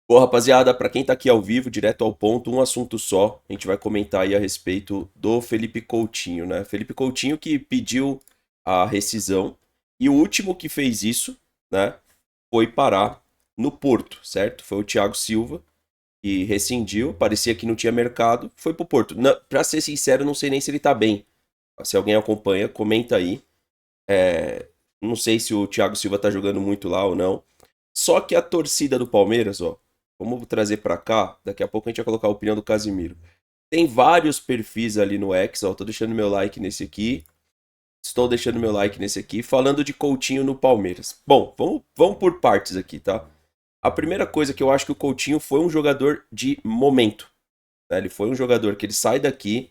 Bom, rapaziada, para quem tá aqui ao vivo, direto ao ponto, um assunto só. A gente vai comentar aí a respeito do Felipe Coutinho, né? Felipe Coutinho que pediu a rescisão e o último que fez isso, né, foi parar no Porto, certo? Foi o Thiago Silva que rescindiu, parecia que não tinha mercado, foi pro Porto. Pra ser sincero, não sei nem se ele tá bem. Se alguém acompanha, comenta aí. Não sei se o Thiago Silva tá jogando muito lá ou não. Só que a torcida do Palmeiras, ó, vamos trazer pra cá, daqui a pouco a gente vai colocar a opinião do Casimiro. Tem vários perfis ali no X, ó, tô deixando meu like nesse aqui, estou deixando meu like nesse aqui, falando de Coutinho no Palmeiras. Bom, vamos por partes aqui, tá? A primeira coisa que eu acho que o Coutinho foi um jogador de momento, né? Ele foi um jogador que ele sai daqui,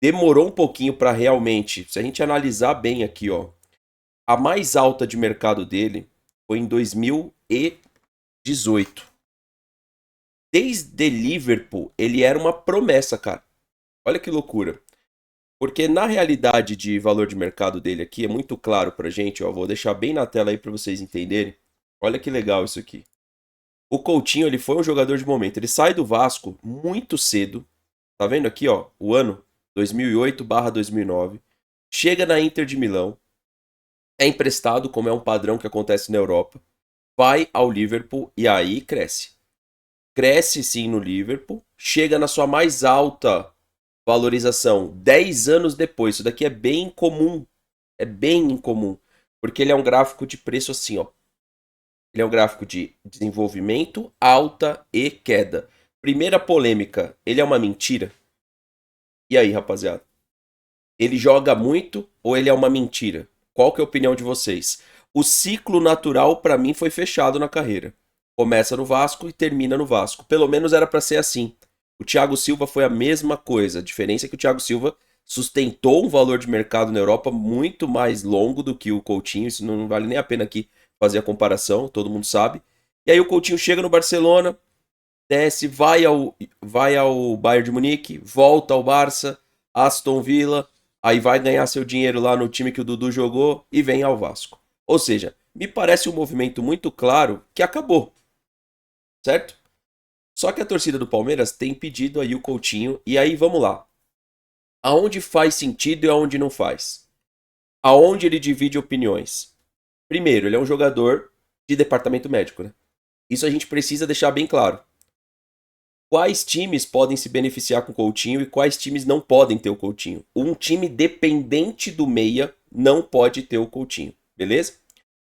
demorou um pouquinho pra realmente, se a gente analisar bem aqui, ó, a mais alta de mercado dele foi em 2018. Desde Liverpool, ele era uma promessa, cara. Olha que loucura. Porque na realidade de valor de mercado dele aqui é muito claro pra gente, ó, vou deixar bem na tela aí pra vocês entenderem. Olha que legal isso aqui. O Coutinho, ele foi um jogador de momento. Ele sai do Vasco muito cedo. Tá vendo aqui, ó, o ano 2008/2009. Chega na Inter de Milão, é emprestado, como é um padrão que acontece na Europa, vai ao Liverpool e aí cresce. Cresce sim no Liverpool, chega na sua mais alta valorização 10 anos depois. Isso daqui é bem incomum, é bem incomum, porque ele é um gráfico de preço assim, ó. Ele é um gráfico de desenvolvimento, alta e queda. Primeira polêmica, ele é uma mentira? E aí, rapaziada? Ele joga muito ou ele é uma mentira? Qual que é a opinião de vocês? O ciclo natural para mim foi fechado na carreira. Começa no Vasco e termina no Vasco. Pelo menos era para ser assim. O Thiago Silva foi a mesma coisa. A diferença é que o Thiago Silva sustentou um valor de mercado na Europa muito mais longo do que o Coutinho. Isso não vale nem a pena aqui fazer a comparação, todo mundo sabe. E aí o Coutinho chega no Barcelona, desce, vai ao Bayern de Munique, volta ao Barça, Aston Villa, aí vai ganhar seu dinheiro lá no time que o Dudu jogou e vem ao Vasco. Ou seja, me parece um movimento muito claro que acabou, certo? Só que a torcida do Palmeiras tem pedido aí o Coutinho, e aí vamos lá. Aonde faz sentido e aonde não faz? Aonde ele divide opiniões? Primeiro, ele é um jogador de departamento médico, né? Isso a gente precisa deixar bem claro. Quais times podem se beneficiar com o Coutinho e quais times não podem ter o Coutinho? Um time dependente do meia não pode ter o Coutinho, beleza?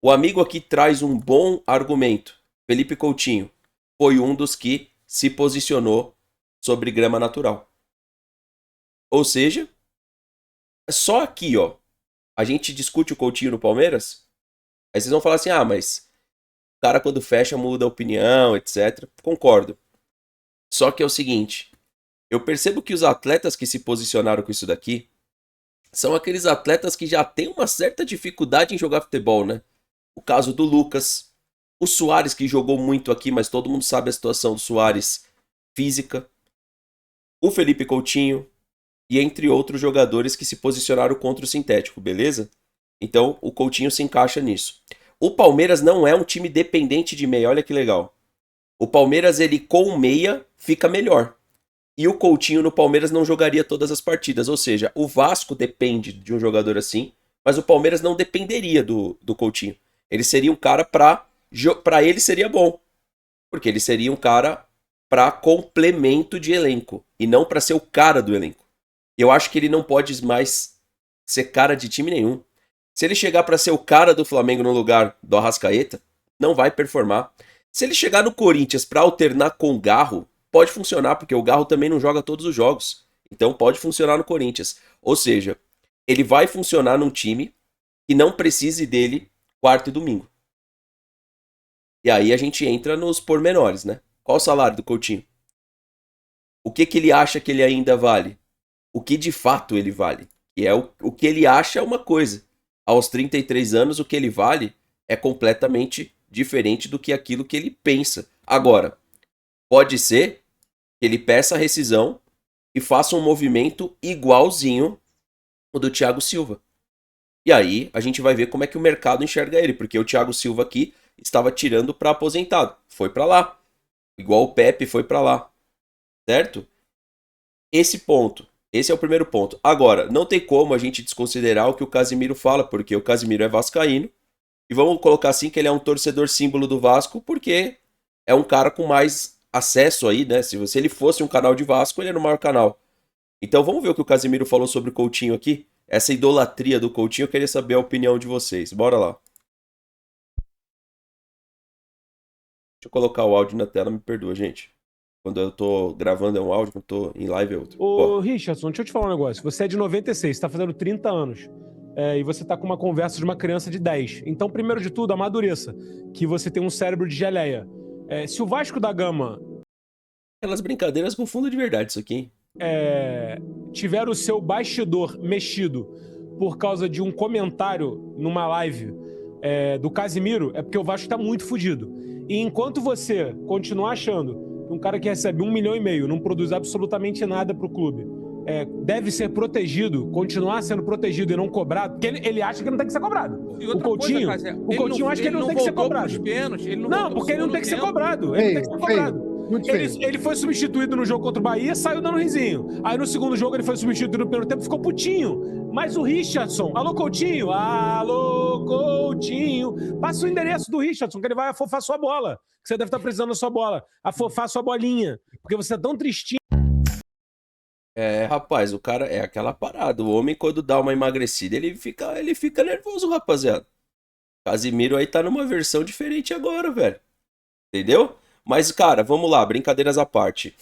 O amigo aqui traz um bom argumento. Felipe Coutinho foi um dos que se posicionou sobre grama natural. Ou seja, só aqui, ó, a gente discute o Coutinho no Palmeiras, aí vocês vão falar assim: "Ah, mas o cara quando fecha muda a opinião, etc". Concordo. Só que é o seguinte, eu percebo que os atletas que se posicionaram com isso daqui são aqueles atletas que já têm uma certa dificuldade em jogar futebol, né? O caso do Lucas, o Suárez que jogou muito aqui, mas todo mundo sabe a situação do Suárez física, o Felipe Coutinho e entre outros jogadores que se posicionaram contra o sintético, beleza? Então o Coutinho se encaixa nisso. O Palmeiras não é um time dependente de meia, olha que legal. O Palmeiras, ele com meia fica melhor. E o Coutinho no Palmeiras não jogaria todas as partidas. Ou seja, o Vasco depende de um jogador assim, mas o Palmeiras não dependeria do Coutinho. Ele seria um cara pra ele seria bom. Porque ele seria um cara pra complemento de elenco. E não pra ser o cara do elenco. Eu acho que ele não pode mais ser cara de time nenhum. Se ele chegar pra ser o cara do Flamengo no lugar do Arrascaeta, não vai performar. Se ele chegar no Corinthians pra alternar com o Garro, pode funcionar, porque o Garro também não joga todos os jogos. Então pode funcionar no Corinthians. Ou seja, ele vai funcionar num time que não precise dele quarto e domingo. E aí a gente entra nos pormenores, né? Qual o salário do Coutinho? O que ele acha que ele ainda vale? O que de fato ele vale? E é o que ele acha é uma coisa. Aos 33 anos, o que ele vale é completamente diferente do que aquilo que ele pensa. Agora, pode ser que ele peça a rescisão e faça um movimento igualzinho o do Thiago Silva. E aí a gente vai ver como é que o mercado enxerga ele, porque o Thiago Silva aqui estava tirando para aposentado, foi para lá. Igual o Pepe foi pra lá, certo? Esse ponto. Esse é o primeiro ponto. Agora, não tem como a gente desconsiderar o que o Casimiro fala, porque o Casimiro é vascaíno. E vamos colocar assim que ele é um torcedor símbolo do Vasco, porque é um cara com mais acesso aí, né? Se ele fosse um canal de Vasco, ele era o maior canal. Então vamos ver o que o Casimiro falou sobre o Coutinho aqui. Essa idolatria do Coutinho, eu queria saber a opinião de vocês. Bora lá. Deixa eu colocar o áudio na tela, me perdoa, gente. Quando eu tô gravando é um áudio, quando eu tô em live é outro. Ó. Ô, Richardson, deixa eu te falar um negócio. Você é de 96, você tá fazendo 30 anos. E você tá com uma conversa de uma criança de 10. Então, primeiro de tudo, amadureça. Que você tem um cérebro de geleia. Se o Vasco da Gama Aquelas brincadeiras com fundo de verdade, isso aqui, hein? tiver o seu bastidor mexido por causa de um comentário numa live do Casimiro, é porque o Vasco tá muito fodido. E enquanto você continuar achando que um cara que recebe 1,5 milhão não produz absolutamente nada pro clube, deve ser protegido, continuar sendo protegido e não cobrado, porque ele acha que não tem que ser cobrado. E outra O Coutinho, coisa, Cássio, o Coutinho acha que ele não tem que ser cobrado. Pênaltis, ele Não, porque ele não tem que ser cobrado. Ele não tem que ser cobrado. Ele foi substituído no jogo contra o Bahia, saiu dando risinho. Aí no segundo jogo ele foi substituído no primeiro tempo, ficou putinho. Mas o Richardson, alô Coutinho, passa o endereço do Richardson, que ele vai afofar sua bola. Que você deve estar precisando da sua bola. Afofar sua bolinha. Porque você é tão tristinho. Rapaz, o cara é aquela parada. O homem, quando dá uma emagrecida, ele fica nervoso, rapaziada. Casimiro aí tá numa versão diferente agora, velho. Entendeu? Mas, cara, vamos lá, brincadeiras à parte.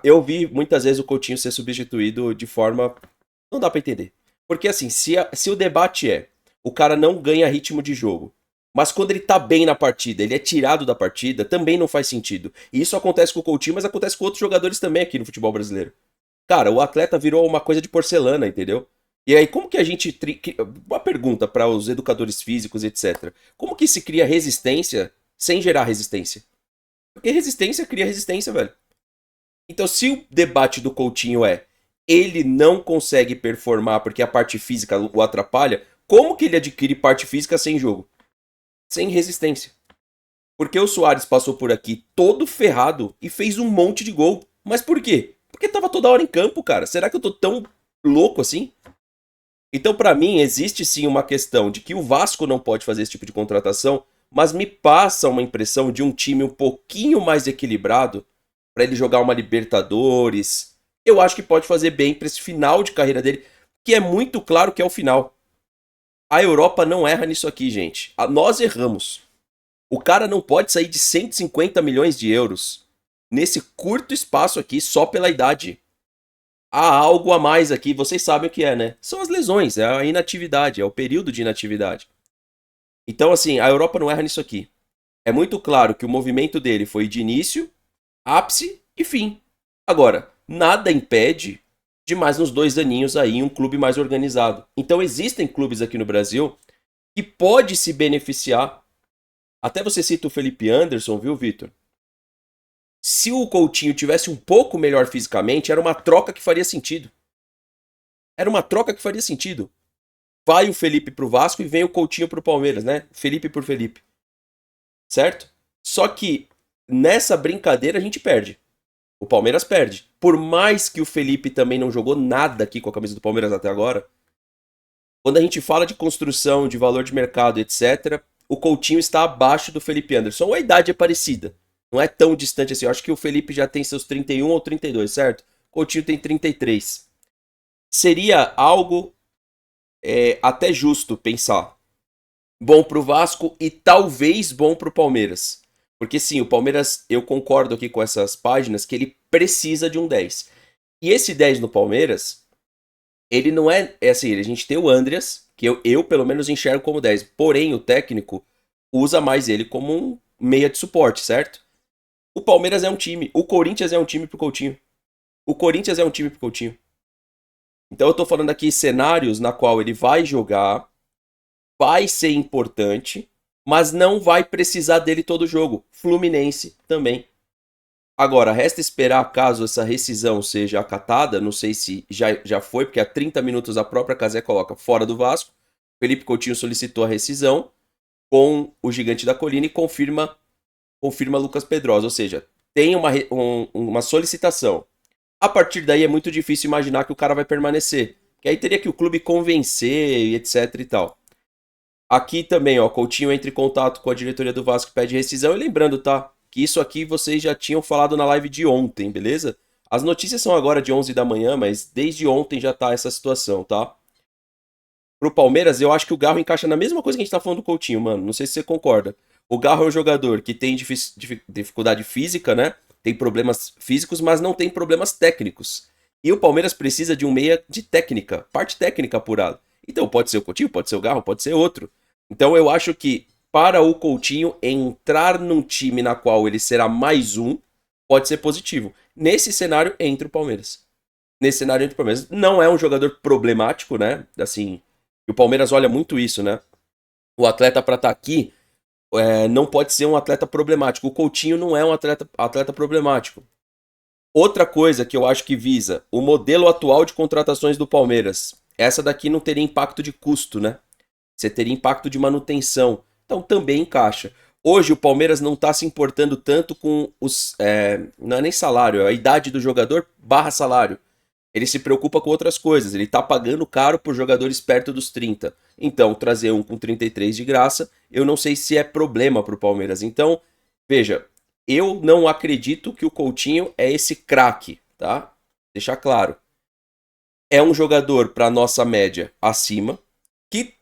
Eu vi muitas vezes o Coutinho ser substituído de forma. Não dá pra entender. Porque, assim, se o debate o cara não ganha ritmo de jogo, mas quando ele tá bem na partida, ele é tirado da partida, também não faz sentido. E isso acontece com o Coutinho, mas acontece com outros jogadores também aqui no futebol brasileiro. Cara, o atleta virou uma coisa de porcelana, entendeu? E aí, como que a gente. Uma pergunta para os educadores físicos, etc. Como que se cria resistência sem gerar resistência? Porque resistência cria resistência, velho. Então, se o debate do Coutinho ele não consegue performar porque a parte física o atrapalha, como que ele adquire parte física sem jogo? Sem resistência. Porque o Suárez passou por aqui todo ferrado e fez um monte de gol. Mas por quê? Porque tava toda hora em campo, cara. Será que eu tô tão louco assim? Então, pra mim, existe sim uma questão de que o Vasco não pode fazer esse tipo de contratação, mas me passa uma impressão de um time um pouquinho mais equilibrado pra ele jogar uma Libertadores. Eu acho que pode fazer bem pra esse final de carreira dele, que é muito claro que é o final. A Europa não erra nisso aqui, gente. Nós erramos. O cara não pode sair de 150 milhões de euros nesse curto espaço aqui só pela idade. Há algo a mais aqui, vocês sabem o que é, né? São as lesões, é a inatividade, é o período de inatividade. Então, assim, a Europa não erra nisso aqui. É muito claro que o movimento dele foi de início, ápice e fim. Agora, nada impede de mais uns 2 aninhos aí em um clube mais organizado. Então, existem clubes aqui no Brasil que pode se beneficiar. Até você cita o Felipe Anderson, viu, Vitor? Se o Coutinho tivesse um pouco melhor fisicamente, era uma troca que faria sentido. Era uma troca que faria sentido. Vai o Felipe pro Vasco e vem o Coutinho pro Palmeiras, né? Felipe por Felipe. Certo? Só que nessa brincadeira a gente perde. O Palmeiras perde. Por mais que o Felipe também não jogou nada aqui com a camisa do Palmeiras até agora, quando a gente fala de construção, de valor de mercado, etc., o Coutinho está abaixo do Felipe Anderson. Ou a idade é parecida. Não é tão distante assim. Eu acho que o Felipe já tem seus 31 ou 32, certo? O Coutinho tem 33. Seria algo até justo pensar. Bom pro Vasco e talvez bom pro Palmeiras. Porque sim, o Palmeiras, eu concordo aqui com essas páginas, que ele precisa de um 10. E esse 10 no Palmeiras, ele não assim, a gente tem o Andreas, que eu pelo menos enxergo como 10. Porém, o técnico usa mais ele como um meia de suporte, certo? O Palmeiras é um time. O Corinthians é um time pro Coutinho. O Corinthians é um time pro Coutinho. Então eu tô falando aqui cenários na qual ele vai jogar, vai ser importante, mas não vai precisar dele todo jogo. Fluminense também. Agora, resta esperar caso essa rescisão seja acatada, não sei se já foi, porque há 30 minutos a própria Cazé coloca fora do Vasco. Felipe Coutinho solicitou a rescisão com o Gigante da Colina e confirma confirma Lucas Pedrosa, ou seja, tem uma solicitação. A partir daí é muito difícil imaginar que o cara vai permanecer, que aí teria que o clube convencer e etc e tal. Aqui também, ó, Coutinho entra em contato com a diretoria do Vasco e pede rescisão. E lembrando, tá? Que isso aqui vocês já tinham falado na live de ontem, beleza? As notícias são agora de 11 da manhã, mas desde ontem já tá essa situação, tá? Pro Palmeiras, eu acho que o Garro encaixa na mesma coisa que a gente tá falando do Coutinho, mano. Não sei se você concorda. O Garro é um jogador que tem dificuldade física, né? Tem problemas físicos, mas não tem problemas técnicos. E o Palmeiras precisa de um meia de técnica, parte técnica apurada. Então pode ser o Coutinho, pode ser o Garro, pode ser outro. Então eu acho que para o Coutinho entrar num time na qual ele será mais um, pode ser positivo. Nesse cenário, entra o Palmeiras. Nesse cenário, entra o Palmeiras. Não é um jogador problemático, né? Assim, o Palmeiras olha muito isso, né? O atleta para estar aqui não pode ser um atleta problemático. O Coutinho não é um atleta problemático. Outra coisa que eu acho que visa o modelo atual de contratações do Palmeiras. Essa daqui não teria impacto de custo, né? Você teria impacto de manutenção. Então também encaixa. Hoje o Palmeiras não está se importando tanto com os. Não é nem salário, é a idade do jogador barra salário. Ele se preocupa com outras coisas. Ele está pagando caro por jogadores perto dos 30. Então, trazer um com 33 de graça, eu não sei se é problema para o Palmeiras. Então, veja, eu não acredito que o Coutinho é esse craque, tá? Deixar claro. É um jogador para nossa média acima, que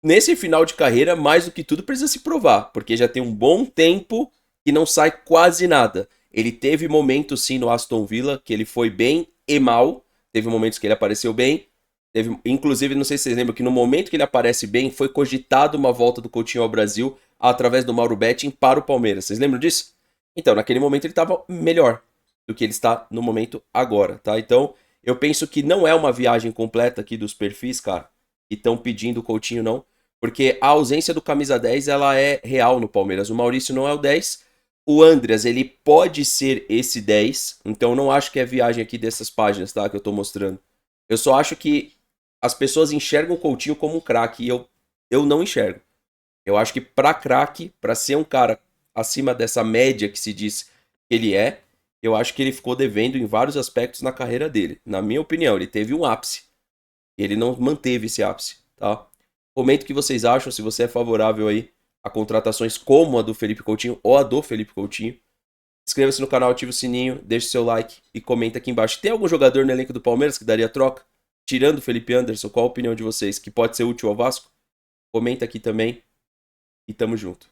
nesse final de carreira, mais do que tudo, precisa se provar, porque já tem um bom tempo que não sai quase nada. Ele teve momentos sim no Aston Villa que ele foi bem e mal. Teve momentos que ele apareceu bem. Inclusive, não sei se vocês lembram que no momento que ele aparece bem, foi cogitado uma volta do Coutinho ao Brasil através do Mauro Betting para o Palmeiras. Vocês lembram disso? Então, naquele momento ele estava melhor do que ele está no momento agora, tá? Então, eu penso que não é uma viagem completa aqui dos perfis, cara, que estão pedindo o Coutinho, não. Porque a ausência do camisa 10, ela é real no Palmeiras. O Maurício não é o 10. O Andreas, ele pode ser esse 10. Então, eu não acho que é viagem aqui dessas páginas, tá? Que eu tô mostrando. Eu só acho que as pessoas enxergam o Coutinho como um craque. E eu não enxergo. Eu acho que pra craque, pra ser um cara acima dessa média que se diz que ele é, eu acho que ele ficou devendo em vários aspectos na carreira dele. Na minha opinião, ele teve um ápice. Ele não manteve esse ápice, tá? Comenta o que vocês acham, se você é favorável aí a contratações como a do Felipe Coutinho ou a do Felipe Coutinho. Inscreva-se no canal, ative o sininho, deixe seu like e comenta aqui embaixo. Tem algum jogador no elenco do Palmeiras que daria troca? Tirando o Felipe Anderson, qual a opinião de vocês? Que pode ser útil ao Vasco? Comenta aqui também e tamo junto.